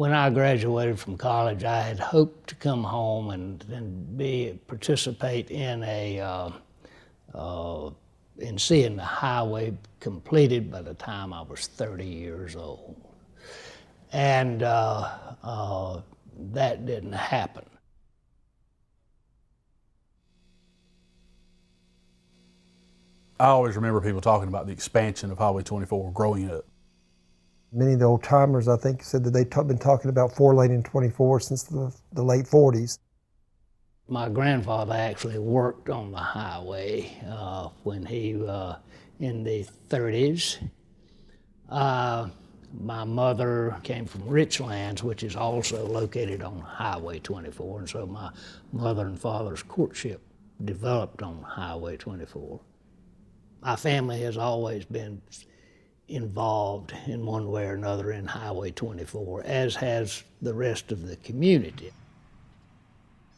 When I graduated from college, I had hoped to come home and participate in in seeing the highway completed by the time I was 30 years old. And that didn't happen. I always remember people talking about the expansion of Highway 24 growing up. Many of the old timers, I think, said that they've been talking about 4-lane and 24 since the late 40s. My grandfather actually worked on the highway when he, in the 30s. My mother came from Richlands, which is also located on Highway 24, and so my mother and father's courtship developed on Highway 24. My family has always been involved in one way or another in Highway 24, as has the rest of the community.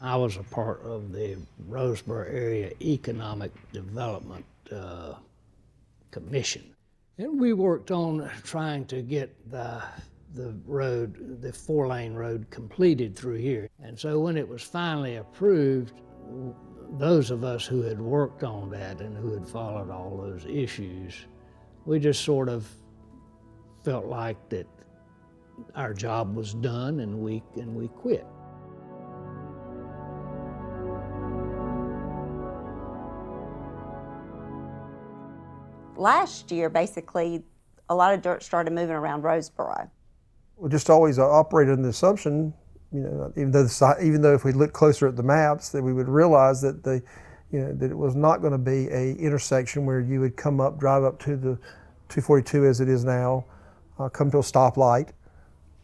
I was a part of the Roseboro Area Economic Development Commission. And we worked on trying to get the road, the 4-lane road, completed through here. And so when it was finally approved, those of us who had worked on that and who had followed all those issues, we just sort of felt like that our job was done, and we quit. Last year, basically, a lot of dirt started moving around Roseboro. We just always operated on the assumption, even though if we looked closer at the maps, that we would realize that that it was not going to be a intersection where you would come up, drive up to the 242 as it is now, come to a stoplight,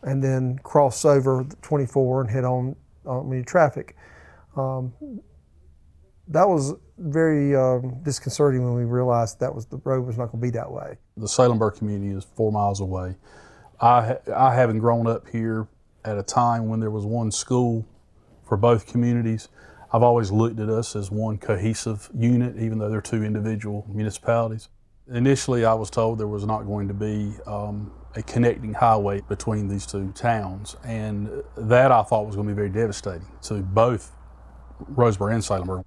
and then cross over the 24 and head on traffic. That was very disconcerting when we realized the road was not going to be that way. The Salemburg community is 4 miles away. I having grown up here at a time when there was one school for both communities, I've always looked at us as one cohesive unit, even though they're two individual municipalities. Initially, I was told there was not going to be a connecting highway between these two towns, and that I thought was going to be very devastating to both Roseboro and Salemburg.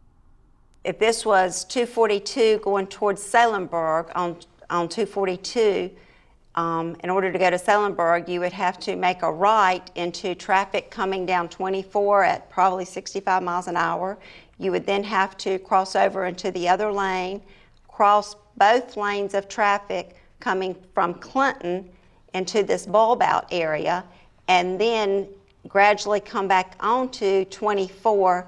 If this was 242 going towards Salemburg on 242, in order to go to Salemburg, you would have to make a right into traffic coming down 24 at probably 65 miles an hour. You would then have to cross over into the other lane, cross both lanes of traffic coming from Clinton into this bulb out area, and then gradually come back onto 24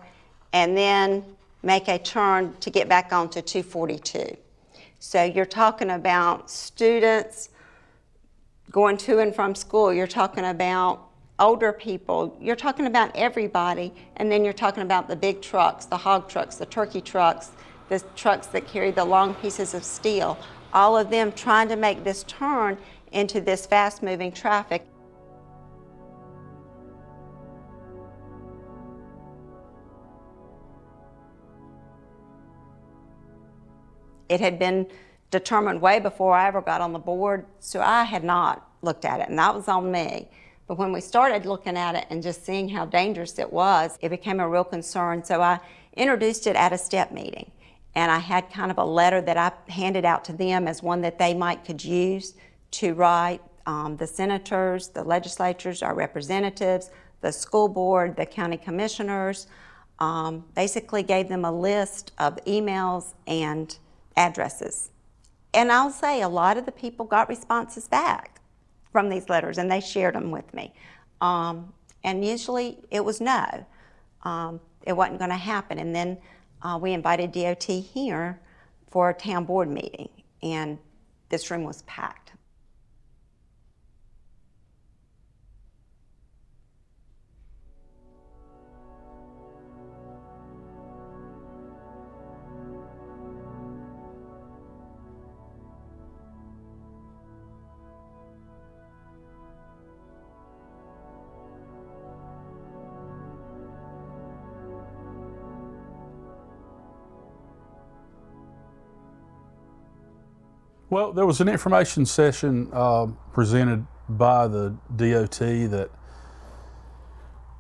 and then make a turn to get back onto 242. So you're talking about students going to and from school, you're talking about older people, you're talking about everybody, and then you're talking about the big trucks, the hog trucks, the turkey trucks, the trucks that carry the long pieces of steel, all of them trying to make this turn into this fast-moving traffic. It had been determined way before I ever got on the board, so I had not looked at it, and that was on me. But when we started looking at it and just seeing how dangerous it was, it became a real concern. So I introduced it at a STEP meeting, and I had kind of a letter that I handed out to them as one that they could use to write the senators, the legislatures, our representatives, the school board, the county commissioners, basically gave them a list of emails and addresses. And I'll say a lot of the people got responses back from these letters, and they shared them with me. And usually it was no, it wasn't going to happen. And then we invited DOT here for a town board meeting, and this room was packed. Well, there was an information session presented by the DOT that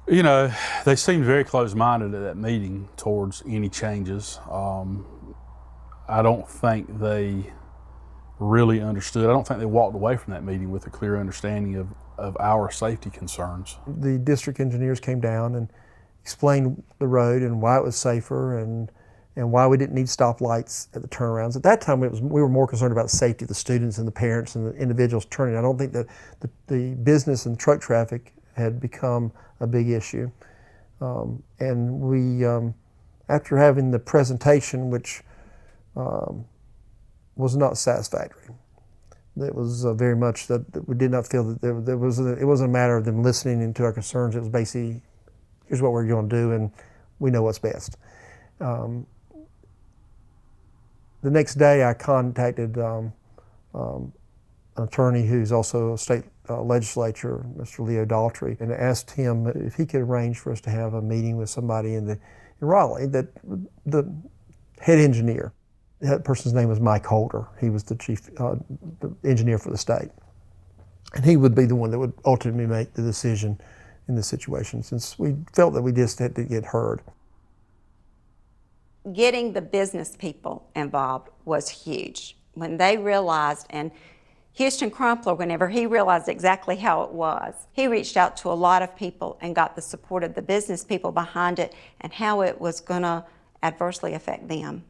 You know, they seemed very close-minded at that meeting towards any changes. I don't think they really understood. I don't think they walked away from that meeting with a clear understanding of our safety concerns. The district engineers came down and explained the road and why it was safer and why we didn't need stoplights at the turnarounds. At that time, we were more concerned about the safety of the students and the parents and the individuals turning. I don't think that the business and truck traffic had become a big issue. And we, after having the presentation, which was not satisfactory, it was very much that we did not feel that it wasn't a matter of them listening into our concerns. It was basically, here's what we're going to do, and we know what's best. The next day, I contacted an attorney who's also a state legislature, Mr. Leo Daltrey, and asked him if he could arrange for us to have a meeting with somebody in Raleigh, that the head engineer. That person's name was Mike Holder. He was the chief engineer for the state. And he would be the one that would ultimately make the decision in this situation, since we felt that we just had to get heard. Getting the business people involved was huge. When they realized, and Houston Crumpler, whenever he realized exactly how it was, he reached out to a lot of people and got the support of the business people behind it and how it was going to adversely affect them.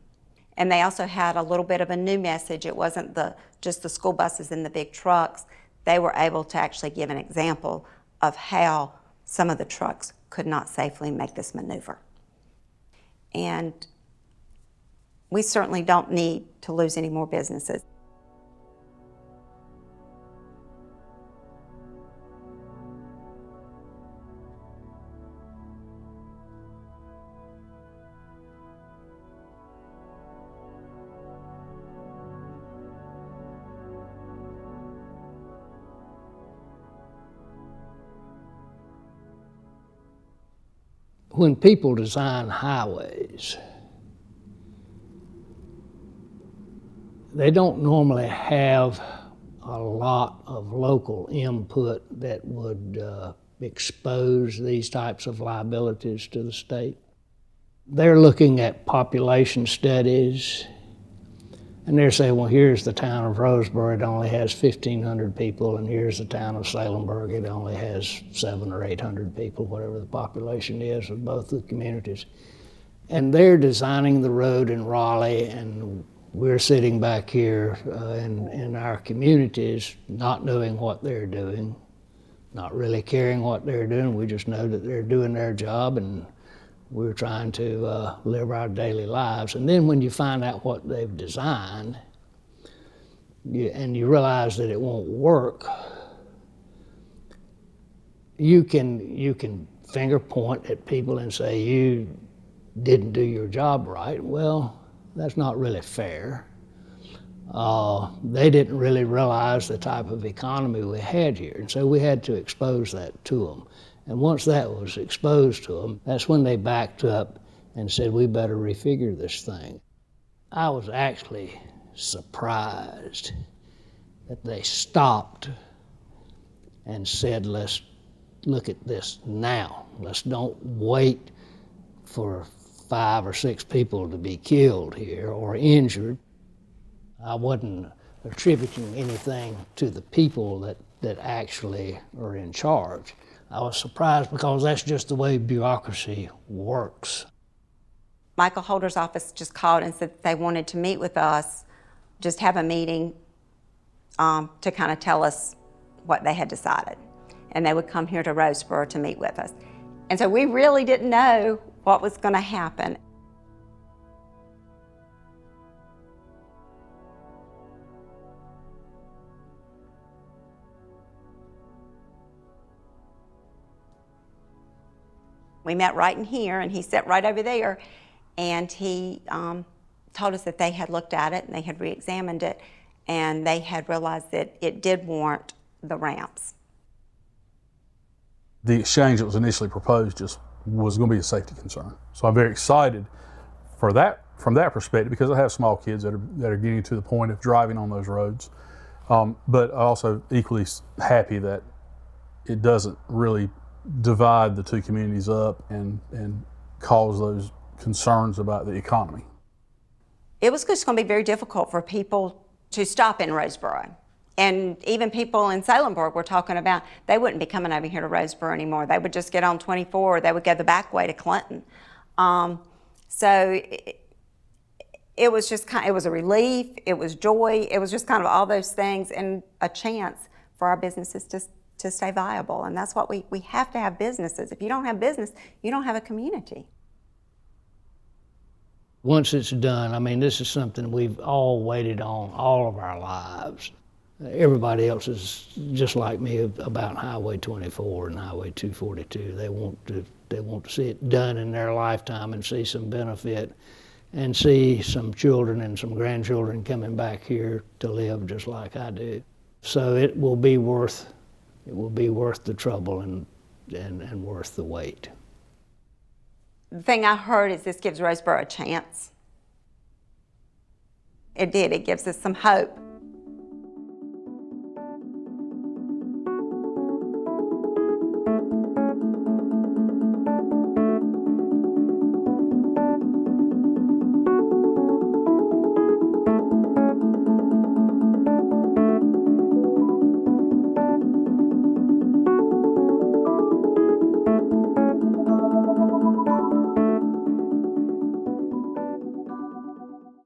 And they also had a little bit of a new message. It wasn't just the school buses and the big trucks. They were able to actually give an example of how some of the trucks could not safely make this maneuver. And we certainly don't need to lose any more businesses. When people design highways, they don't normally have a lot of local input that would expose these types of liabilities to the state. They're looking at population studies, and they're saying, well, here's the town of Roseboro, it only has 1,500 people, and here's the town of Salemburg, it only has 700 or 800 people, whatever the population is of both the communities. And they're designing the road in Raleigh, and we're sitting back here in our communities not knowing what they're doing, not really caring what they're doing. We just know that they're doing their job, and we're trying to live our daily lives. And then when you find out what they've designed, and you realize that it won't work, you can finger point at people and say, you didn't do your job right. Well, that's not really fair. They didn't really realize the type of economy we had here, and so we had to expose that to them. And once that was exposed to them, that's when they backed up and said, we better refigure this thing. I was actually surprised that they stopped and said, let's look at this now. Let's don't wait for 5 or 6 people to be killed here or injured. I wasn't attributing anything to the people that actually are in charge. I was surprised because that's just the way bureaucracy works. Michael Holder's office just called and said that they wanted to meet with us, just have a meeting to kind of tell us what they had decided. And they would come here to Roseboro to meet with us. And so we really didn't know what was going to happen. We met right in here, and he sat right over there, and he told us that they had looked at it and they had re-examined it, and they had realized that it did warrant the ramps. The exchange that was initially proposed just was going to be a safety concern. So I'm very excited for that, from that perspective, because I have small kids that are getting to the point of driving on those roads. But also equally happy that it doesn't really divide the two communities up and cause those concerns about the economy. It was just going to be very difficult for people to stop in Roseboro. And even people in Salemburg were talking about they wouldn't be coming over here to Roseboro anymore. They would just get on 24, or they would go the back way to Clinton. So it was just kind of, it was a relief, it was joy, it was just kind of all those things, and a chance for our businesses to stay viable. And that's what we have to have businesses. If you don't have business, you don't have a community. Once it's done, I mean, this is something we've all waited on all of our lives. Everybody else is just like me about Highway 24 and Highway 242. They want to see it done in their lifetime and see some benefit, and see some children and some grandchildren coming back here to live just like I do. So it will be worth the trouble and worth the wait. The thing I heard is this gives Roseboro a chance. It did. It gives us some hope.